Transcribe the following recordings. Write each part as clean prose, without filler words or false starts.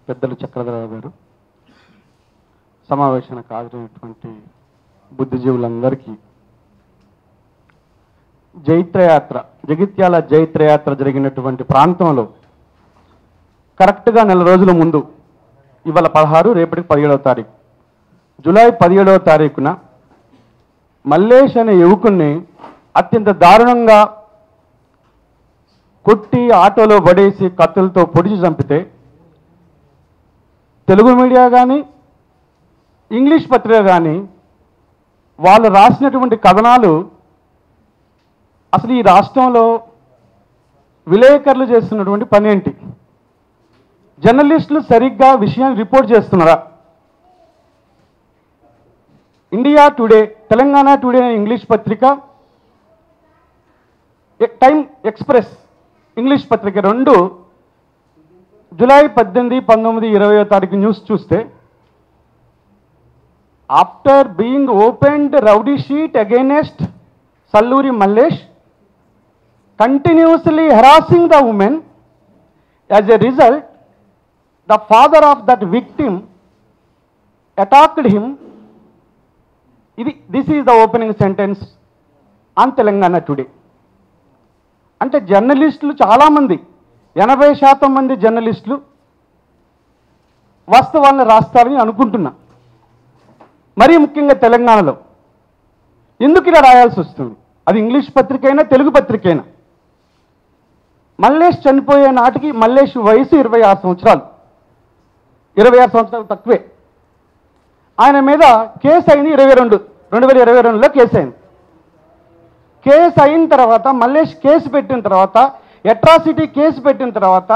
పెద్దలు చక్రధరరావు గారు, సమావేశానికి హాజరైనటువంటి బుద్ధిజీవులందరికీ జైత్రయాత్ర, జగిత్యాల జైత్రయాత్ర జరిగినటువంటి ప్రాంతంలో కరెక్ట్గా నెల రోజుల ముందు, ఇవాళ 16, రేపటికి 17వ తారీఖు, జూలై 17వ తారీఖున మల్లేష్ అనే యువకుణ్ణి అత్యంత దారుణంగా కొట్టి ఆటోలో పడేసి కత్తులతో పొడిచి చంపితే తెలుగు మీడియా కానీ ఇంగ్లీష్ పత్రిక కానీ వాళ్ళు రాసినటువంటి కథనాలు అసలు ఈ రాష్ట్రంలో విలేకరులు చేస్తున్నటువంటి పని ఏంటి? జర్నలిస్టులు సరిగ్గా విషయాన్ని రిపోర్ట్ చేస్తున్నారా? ఇండియా టుడే, తెలంగాణ టుడే అనే ఇంగ్లీష్ పత్రిక, టైమ్ ఎక్స్ప్రెస్ ఇంగ్లీష్ పత్రిక రెండు జూలై 18, 19, 20వ తారీఖు న్యూస్ చూస్తే, after being opened rowdy sheet against Salluri Mallesh continuously harassing the woman, as a result the father of that victim attacked him. This is the opening sentence on Telangana Today. అంటే జర్నలిస్టులు చాలామంది, 80% మంది జర్నలిస్టులు వాస్తవాలను రాస్తారని అనుకుంటున్నా. మరీ ముఖ్యంగా తెలంగాణలో ఎందుకు ఇలా రాయాల్సి వస్తుంది? అది ఇంగ్లీష్ పత్రిక అయినా తెలుగు పత్రిక అయినా. మల్లేష్ చనిపోయే నాటికి మల్లేష్ వయసు 26 సంవత్సరాలు, 26 సంవత్సరాలు తక్కువే. ఆయన మీద కేసు అయింది 2022లో కేసు అయింది. కేసు అయిన తర్వాత, మల్లేష్ కేసు పెట్టిన తర్వాత, అట్రాసిటీ కేసు పెట్టిన తర్వాత,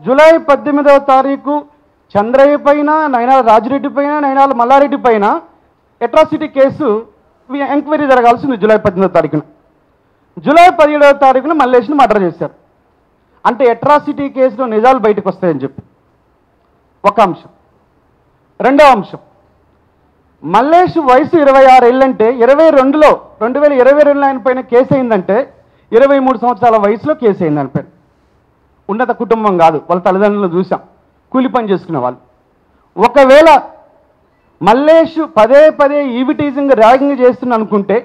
జూలై 18వ తారీఖు చంద్రయ్య పైన, నయనాల రాజిరెడ్డి పైన, నయనాల మల్లారెడ్డి పైన అట్రాసిటీ కేసు ఎంక్వైరీ జరగాల్సింది జూలై 18వ తారీఖున. జూలై 17వ తారీఖున మల్లేష్ని మర్డర్ చేశారు. అంటే అట్రాసిటీ కేసులో నిజాలు బయటకు వస్తాయని చెప్పి ఒక అంశం. రెండవ అంశం, మల్లేష్ వయసు 26 ఏళ్ళంటే 2022లో ఆయన పైన కేసు అయిందంటే 23 సంవత్సరాల వయసులో కేసు అయింది ఆయన పైన. ఉన్నత కుటుంబం కాదు, వాళ్ళ తల్లిదండ్రులను చూసాం, కూలి పని చేసుకునే వాళ్ళు. ఒకవేళ మల్లేష్ పదే పదే ఈవిటీజింగ్, ర్యాగింగ్ చేస్తున్నా అనుకుంటే,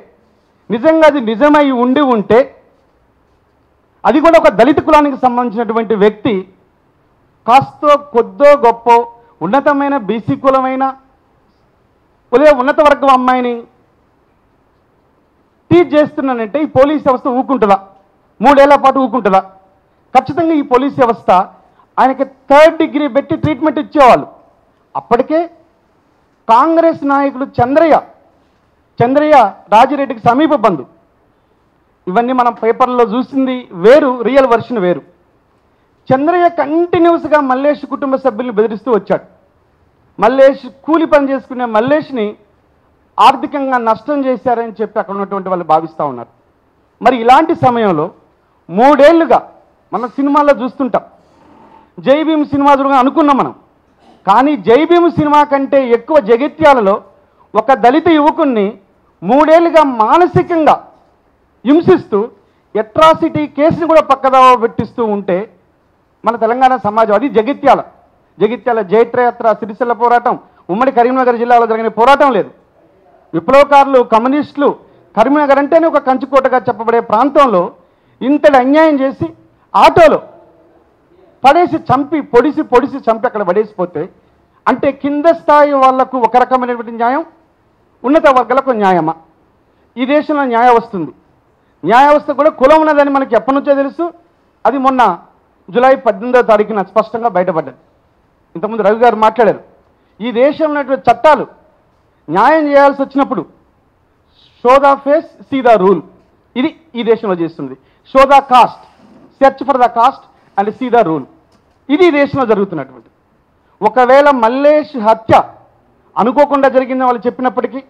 నిజంగా అది నిజమై ఉంటే, అది కూడా ఒక దళిత కులానికి సంబంధించినటువంటి వ్యక్తి, కాస్తో కొద్దో గొప్ప ఉన్నతమైన బీసీ కులమైన లేదా ఉన్నత వర్గం అమ్మాయిని టీచ్ చేస్తున్నానంటే ఈ పోలీస్ వ్యవస్థ ఊకుంటుందా? 3 ఏళ్ల పాటు ఊకుంటుందా? ఖచ్చితంగా ఈ పోలీస్ వ్యవస్థ ఆయనకి 3rd డిగ్రీ పెట్టి ట్రీట్మెంట్ ఇచ్చేవాళ్ళు. అప్పటికే కాంగ్రెస్ నాయకుడు చంద్రయ్య రాజిరెడ్డికి సమీప బంధు. ఇవన్నీ మనం పేపర్లో చూసింది వేరు, రియల్ వర్షన్ వేరు. చంద్రయ్య కంటిన్యూస్గా మల్లేష్ కుటుంబ సభ్యుల్ని బెదిరిస్తూ వచ్చాడు. మల్లేష్ కూలి పని చేసుకునే మల్లేష్ని ఆర్థికంగా నష్టం చేశారని చెప్పి అక్కడ ఉన్నటువంటి వాళ్ళు భావిస్తూ ఉన్నారు. మరి ఇలాంటి సమయంలో 3 ఏళ్లుగా మన సినిమాల్లో చూస్తుంటాం, జై భీమ్ సినిమా చూడగా అనుకున్నాం మనం. కానీ జై భీమ్ సినిమా కంటే ఎక్కువ జగిత్యాలలో ఒక దళిత యువకుణ్ణి 3 ఏళ్లుగా మానసికంగా హింసిస్తూ అట్రాసిటీ కేసుని కూడా పక్కదావ పెట్టిస్తూ ఉంటే మన తెలంగాణ సమాజం, అది జగిత్యాల జైత్రయాత్ర, సిరిసిల్ల పోరాటం, ఉమ్మడి కరీంనగర్ జిల్లాలో జరిగిన పోరాటం లేదు. విప్లవకారులు, కమ్యూనిస్టులు కరీంనగర్ అంటేనే ఒక కంచుకోటగా చెప్పబడే ప్రాంతంలో ఇంతటి అన్యాయం చేసి ఆటోలో పడేసి చంపి, పొడిసి చంపి అక్కడ పడేసిపోతే, అంటే కింద స్థాయి వాళ్లకు ఒక రకమైనటువంటి న్యాయం, ఉన్నత వర్గాలకు న్యాయమా? ఈ దేశంలో న్యాయ వస్తుంది. న్యాయ వ్యవస్థ కూడా కులం ఉన్నదని మనకి ఎప్పటి నుంచో తెలుసు. అది మొన్న జూలై 18వ తారీఖున స్పష్టంగా బయటపడ్డది. ఇంతకుముందు రవి గారు మాట్లాడారు. ఈ దేశంలో ఉన్నటువంటి చట్టాలు న్యాయం చేయాల్సి వచ్చినప్పుడు show the face, see the rule, ఇది ఈ దేశంలో చేస్తుంది. Show the caste, search for the caste and see the rule, ఇది ఈ దేశంలో జరుగుతున్నటువంటి. ఒకవేళ మల్లేష్ హత్య అనుకోకుండా జరిగిందని వాళ్ళు చెప్పినప్పటికీ,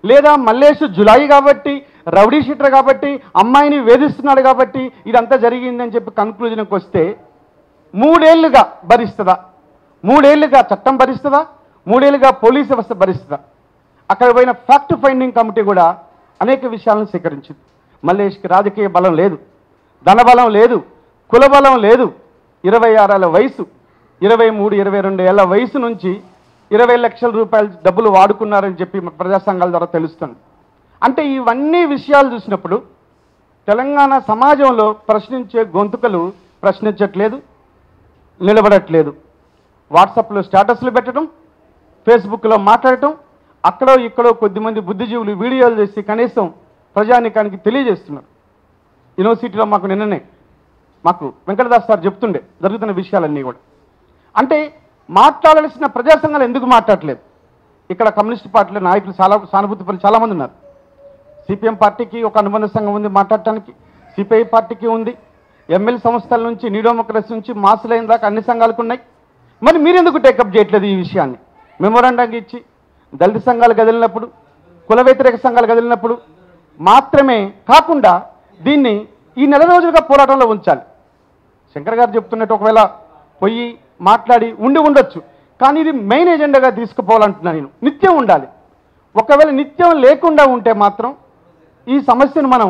లేదా మల్లేష్ జులాయి కాబట్టి, రౌడీ షీటర్ కాబట్టి, అమ్మాయిని వేధిస్తున్నాడు కాబట్టి ఇదంతా జరిగిందని చెప్పి కన్క్లూజన్కి వస్తే 3 ఏళ్లుగా భరిస్తుందా? 3 ఏళ్లుగా చట్టం భరిస్తుందా? 3 ఏళ్లుగా పోలీస్ వ్యవస్థ భరిస్తుందా? అక్కడ పోయిన ఫ్యాక్ట్ ఫైండింగ్ కమిటీ కూడా అనేక విషయాలను సేకరించింది. మల్లేష్కి రాజకీయ బలం లేదు, ధనబలం లేదు, కులబలం లేదు, 26 ఏళ్ల వయసు, 23, 22 ఏళ్ల వయసు నుంచి 20 లక్షల రూపాయల డబ్బులు వాడుకున్నారని చెప్పి ప్రజా సంఘాల ద్వారా తెలుస్తుంది. అంటే ఇవన్నీ విషయాలు చూసినప్పుడు తెలంగాణ సమాజంలో ప్రశ్నించే గొంతుకలు ప్రశ్నించట్లేదు, నిలబడట్లేదు. వాట్సాప్లో స్టేటస్లు పెట్టడం, ఫేస్బుక్లో మాట్లాడటం, అక్కడో ఇక్కడో కొద్దిమంది బుద్ధిజీవులు వీడియోలు చేసి కనీసం ప్రజానీకానికి తెలియజేస్తున్నారు. యూనివర్సిటీలో మాకు నిన్ననే వెంకటదాస్ సార్ చెప్తుండే జరుగుతున్న విషయాలన్నీ కూడా. అంటే మాట్లాడాల్సిన ప్రజా సంఘాలు ఎందుకు మాట్లాడలేదు? ఇక్కడ కమ్యూనిస్ట్ పార్టీల నాయకులు చాలా సానుభూతి పనులు చాలామంది ఉన్నారు. సిపిఎం పార్టీకి ఒక అనుబంధ సంఘం ఉంది మాట్లాడటానికి, సిపిఐ పార్టీకి ఉంది, ఎంఎల్ సంస్థల నుంచి న్యూ డెమోక్రసీ నుంచి మాసులైన దాకా అన్ని సంఘాలకు ఉన్నాయి. మరి మీరెందుకు టేకప్ చేయట్లేదు ఈ విషయాన్ని? మెమోరాండం ఇచ్చి దళిత సంఘాలు కదిలినప్పుడు, కుల వ్యతిరేక సంఘాలు కదిలినప్పుడు మాత్రమే కాకుండా దీన్ని ఈ నెల రోజులుగా పోరాటంలో ఉంచాలి. శంకర్ గారు చెప్తున్నట్టు ఒకవేళ పోయి మాట్లాడి ఉండొచ్చు, కానీ ఇది మెయిన్ ఎజెండాగా తీసుకుపోవాలంటున్నాను నేను. నిత్యం ఉండాలి. ఒకవేళ నిత్యం లేకుండా ఉంటే మాత్రం ఈ సమస్యను మనం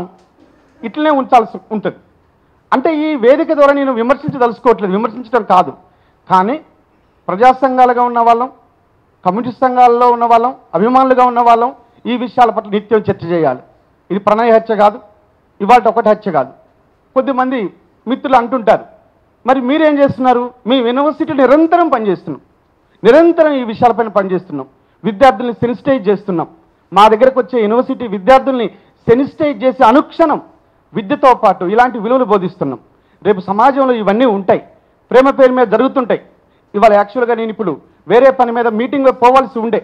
ఇట్లనే ఉంచాల్సి ఉంటుంది. అంటే ఈ వేదిక ద్వారా నేను విమర్శించదలుచుకోవట్లేదు, విమర్శించడం కాదు, కానీ ప్రజా సంఘాలుగా ఉన్న వాళ్ళం, కమ్యూనిస్ట్ సంఘాలలో ఉన్న వాళ్ళం, అభిమానులుగా ఉన్న వాళ్ళం ఈ విషయాల పట్ల నిత్యం చర్చ చేయాలి. ఇది ప్రణయ హత్య కాదు, ఇవాళ ఒకటి హత్య కాదు. కొద్దిమంది మిత్రులు అంటుంటారు, మరి మీరేం చేస్తున్నారు? మీ యూనివర్సిటీలో నిరంతరం పనిచేస్తున్నాం, నిరంతరం ఈ విషయాలపైన పనిచేస్తున్నాం, విద్యార్థుల్ని సెన్సిటైజ్ చేస్తున్నాం. మా దగ్గరకు వచ్చే యూనివర్సిటీ విద్యార్థుల్ని సెన్సిటైజ్ చేసి అనుక్షణం విద్యతో పాటు ఇలాంటి విలువలు బోధిస్తున్నాం. రేపు సమాజంలో ఇవన్నీ ఉంటాయి, ప్రేమ పేరు మీద జరుగుతుంటాయి. ఇవాళ యాక్చువల్గా నేను ఇప్పుడు వేరే పని మీద మీటింగ్లో పోవాల్సి ఉండే,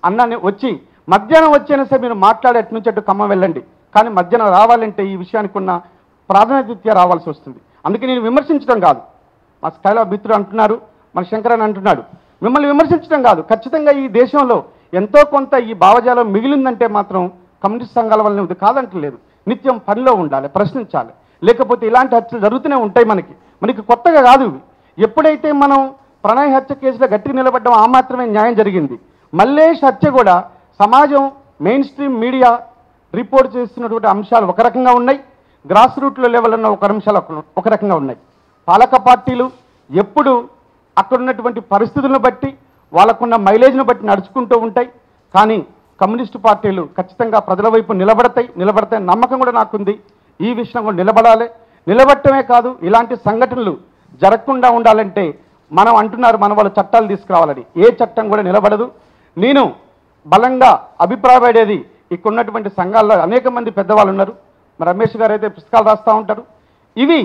అన్నాన్ని వచ్చి మధ్యాహ్నం వచ్చైనా సరే మీరు మాట్లాడేటి నుంచి అటు ఖమ్మం వెళ్ళండి, కానీ మధ్యాహ్నం రావాలంటే ఈ విషయానికి ఉన్న ప్రాధాన్యత రావాల్సి వస్తుంది. అందుకే నేను విమర్శించడం కాదు, మా స్థాయిలో మిత్రుడు అంటున్నారు, మన శంకరన్ అంటున్నాడు, మిమ్మల్ని విమర్శించడం కాదు. ఖచ్చితంగా ఈ దేశంలో ఎంతో కొంత ఈ భావజాలం మిగిలిందంటే మాత్రం కమ్యూనిస్ట్ సంఘాల వల్ల ఇది కాదంటలేదు. నిత్యం పనిలో ఉండాలి, ప్రశ్నించాలి, లేకపోతే ఇలాంటి హత్యలు జరుగుతూనే ఉంటాయి. మనకి కొత్తగా కాదు ఇవి. ఎప్పుడైతే మనం ప్రణయ్ హత్య కేసులో గట్టిగా నిలబడ్డం ఆ మాత్రమే న్యాయం జరిగింది. మల్లేష్ హత్య కూడా సమాజం మెయిన్ స్ట్రీమ్ మీడియా రిపోర్ట్ చేస్తున్నటువంటి అంశాలు ఒక రకంగా ఉన్నాయి, గ్రాస్ రూట్లో లెవెల్ ఉన్న ఒక అంశాలు ఒక రకంగా ఉన్నాయి. పాలక పార్టీలు ఎప్పుడు అక్కడ ఉన్నటువంటి పరిస్థితులను బట్టి వాళ్ళకున్న మైలేజ్ను బట్టి నడుచుకుంటూ ఉంటాయి. కానీ కమ్యూనిస్టు పార్టీలు ఖచ్చితంగా ప్రజల వైపు నిలబడతాయి నమ్మకం కూడా నాకుంది. ఈ విషయం కూడా నిలబడటమే కాదు, ఇలాంటి సంఘటనలు జరగకుండా ఉండాలంటే మనం అంటున్నారు మన వాళ్ళు చట్టాలు తీసుకురావాలని. ఏ చట్టం కూడా నిలబడదు. నేను బలంగా అభిప్రాయపడేది, ఇక్కడ ఉన్నటువంటి సంఘాల్లో అనేక మంది పెద్దవాళ్ళు ఉన్నారు, మరి రమేష్ గారు అయితే పుస్తకాలు రాస్తూ ఉంటారు, ఇవి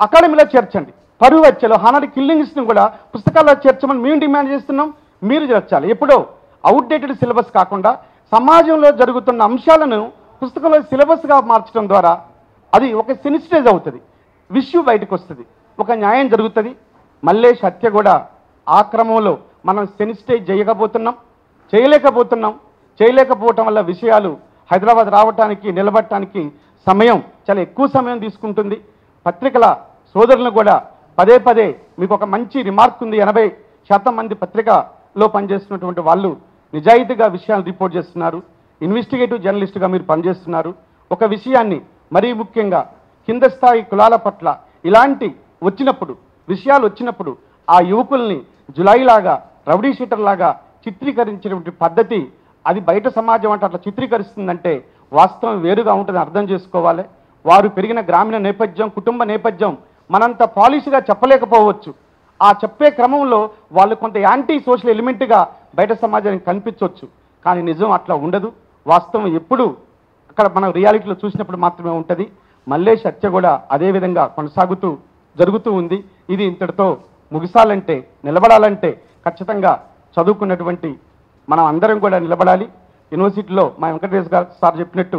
అకాడమీలో చేర్చండి. పరువు హత్యలు, హానర్ కిల్లింగ్స్ని కూడా పుస్తకాల్లో చేర్చమని మేము డిమాండ్ చేస్తున్నాం. మీరు చేర్చాలి. ఎప్పుడో అవుట్డేటెడ్ సిలబస్ కాకుండా సమాజంలో జరుగుతున్న అంశాలను పుస్తకంలో సిలబస్గా మార్చడం ద్వారా అది ఒక సెన్సిటైజ్ అవుతుంది, విష్యూ బయటకు వస్తుంది, ఒక న్యాయం జరుగుతుంది. మల్లేష్ హత్య కూడా ఆ క్రమంలో మనం సెన్సిటైజ్ చేయలేకపోవటం వల్ల విషయాలు హైదరాబాద్ రావటానికి నిలబడటానికి చాలా ఎక్కువ సమయం తీసుకుంటుంది. పత్రికల సోదరులను కూడా పదే మీకు ఒక మంచి రిమార్క్ ఉంది, 80% మంది పత్రికలో పనిచేస్తున్నటువంటి వాళ్ళు నిజాయితీగా విషయాలు రిపోర్ట్ చేస్తున్నారు, ఇన్వెస్టిగేటివ్ జర్నలిస్టుగా మీరు పనిచేస్తున్నారు. ఒక విషయాన్ని మరీ ముఖ్యంగా కింద స్థాయి కులాల పట్ల ఇలాంటి విషయాలు వచ్చినప్పుడు ఆ యువకుల్ని జులైలాగా రౌడీ షీటర్లాగా చిత్రీకరించినటువంటి పద్ధతి, అది బయట సమాజం అంటే అట్లా చిత్రీకరిస్తుందంటే వాస్తవం వేరుగా ఉంటుందని అర్థం చేసుకోవాలి. వారు పెరిగిన గ్రామీణ నేపథ్యం, కుటుంబ నేపథ్యం మనంత పాలిష్గా చెప్పలేకపోవచ్చు. ఆ చెప్పే క్రమంలో వాళ్ళు కొంత యాంటీ సోషల్ ఎలిమెంట్గా బయట సమాజానికి కనిపించవచ్చు, కానీ నిజం అట్లా ఉండదు. వాస్తవం ఎప్పుడు అక్కడ మనం రియాలిటీలో చూసినప్పుడు మాత్రమే ఉంటుంది. మల్లేష్ హత్య కూడా అదేవిధంగా జరుగుతూ ఉంది. ఇది ఇంతటితో ముగిసాలంటే, నిలబడాలంటే ఖచ్చితంగా చదువుకున్నటువంటి మనం అందరం కూడా నిలబడాలి. యూనివర్సిటీలో మా వెంకటేష్ గారు సార్ చెప్పినట్టు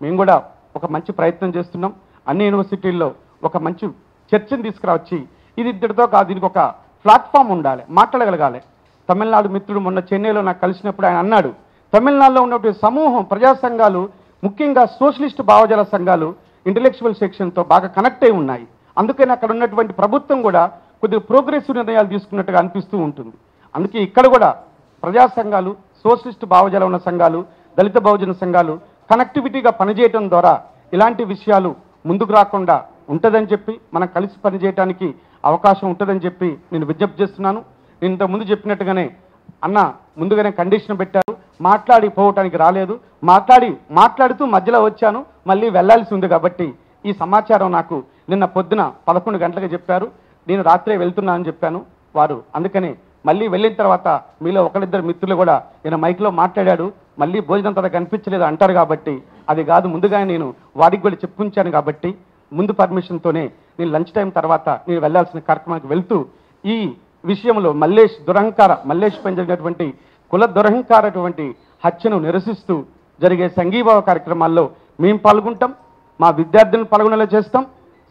మేము కూడా ఒక మంచి ప్రయత్నం చేస్తున్నాం. అన్ని యూనివర్సిటీల్లో ఒక మంచి చర్చను తీసుకురావచ్చి ఇది ఇంతటితో కాదు, దీనికి ఒక ప్లాట్ఫామ్ ఉండాలి, మాట్లాడగలగాలి. తమిళనాడు మిత్రుడు మొన్న చెన్నైలో నాకు కలిసినప్పుడు ఆయన అన్నాడు, తమిళనాడులో ఉన్నటువంటి సమూహం ప్రజా సంఘాలు, ముఖ్యంగా సోషలిస్ట్ భావజాల సంఘాలు ఇంటలెక్చువల్ సెక్షన్తో బాగా కనెక్ట్ అయి ఉన్నాయి. అందుకని అక్కడ ఉన్నటువంటి ప్రభుత్వం కూడా కొద్దిగా ప్రోగ్రెసివ్ నిర్ణయాలు తీసుకున్నట్టుగా అనిపిస్తూ ఉంటుంది. అందుకే ఇక్కడ కూడా ప్రజా సంఘాలు, సోషలిస్ట్ భావజాల ఉన్న సంఘాలు, దళిత బహుజన సంఘాలు కనెక్టివిటీగా పనిచేయటం ద్వారా ఇలాంటి విషయాలు ముందుకు రాకుండా ఉంటుందని చెప్పి మనం కలిసి పనిచేయడానికి అవకాశం ఉంటుందని చెప్పి నేను విజ్ఞప్తి చేస్తున్నాను. నేను ఇంతకుముందు చెప్పినట్టుగానే అన్న ముందుగానే కండిషన్ పెట్టారు, మాట్లాడి పోవటానికి రాలేదు, మాట్లాడుతూ మధ్యలో వచ్చాను, మళ్ళీ వెళ్ళాల్సి ఉంది. కాబట్టి ఈ సమాచారం నాకు నిన్న పొద్దున 11 గంటలకు చెప్పారు, నేను రాత్రే వెళ్తున్నానని చెప్పాను. వారు అందుకనే మళ్ళీ వెళ్ళిన తర్వాత మీలో ఒకరిద్దరు మిత్రులు కూడా ఈయన మైక్లో మాట్లాడాడు, మళ్ళీ భోజనం తర్వాత కనిపించలేదు అంటారు. కాబట్టి అది కాదు, ముందుగా నేను వారికి కూడా చెప్పుంచాను. కాబట్టి ముందు పర్మిషన్తోనే నేను లంచ్ టైం తర్వాత నేను వెళ్లాల్సిన కార్యక్రమానికి వెళ్తూ ఈ విషయంలో మల్లేష్ పైన జరిగినటువంటి కుల దురహంకారటువంటి హత్యను నిరసిస్తూ జరిగే సంఘీభావ కార్యక్రమాల్లో మేము పాల్గొంటాం, మా విద్యార్థులను పాల్గొనేలా చేస్తాం.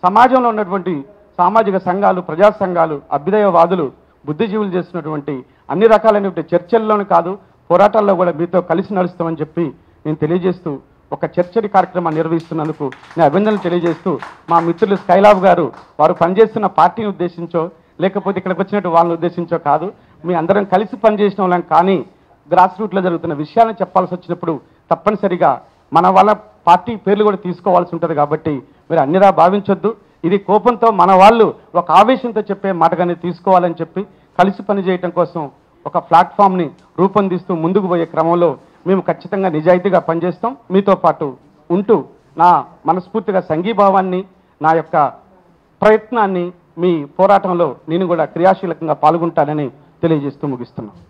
సమాజంలో ఉన్నటువంటి సామాజిక సంఘాలు, ప్రజా సంఘాలు, అభ్యుదయవాదులు, బుద్ధిజీవులు చేస్తున్నటువంటి అన్ని రకాలైనటువంటి చర్చల్లోనే కాదు, పోరాటాల్లో కూడా మీతో కలిసి నడుస్తామని చెప్పి నేను తెలియజేస్తూ ఒక చర్చడి కార్యక్రమాన్ని నిర్వహిస్తున్నందుకు నేను అభినందనలు తెలియజేస్తూ, మా మిత్రులు స్కైలాబ్ గారు వారు పనిచేస్తున్న పార్టీని ఉద్దేశించో లేకపోతే ఇక్కడికి వచ్చినట్టు వాళ్ళని ఉద్దేశించో కాదు, మీ అందరం కలిసి పనిచేసిన వాళ్ళం. కానీ గ్రాస్ రూట్లో జరుగుతున్న విషయాలను చెప్పాల్సి వచ్చినప్పుడు తప్పనిసరిగా మన వాళ్ళ పార్టీ పేర్లు కూడా తీసుకోవాల్సి ఉంటుంది. కాబట్టి మీరు అన్నిరా భావించొద్దు. ఇది కోపంతో మన వాళ్ళు ఒక ఆవేశంతో చెప్పే మాటగానే తీసుకోవాలని చెప్పి కలిసి పనిచేయటం కోసం ఒక ప్లాట్ఫామ్ని రూపొందిస్తూ ముందుకు పోయే క్రమంలో మేము ఖచ్చితంగా నిజాయితీగా పనిచేస్తాం. మీతో పాటు ఉంటూ నా మనస్ఫూర్తిగా సంఘీభావాన్ని, నా యొక్క ప్రయత్నాన్ని, మీ పోరాటంలో నేను కూడా క్రియాశీలకంగా పాల్గొంటానని తెలియజేస్తూ ముగిస్తున్నాను.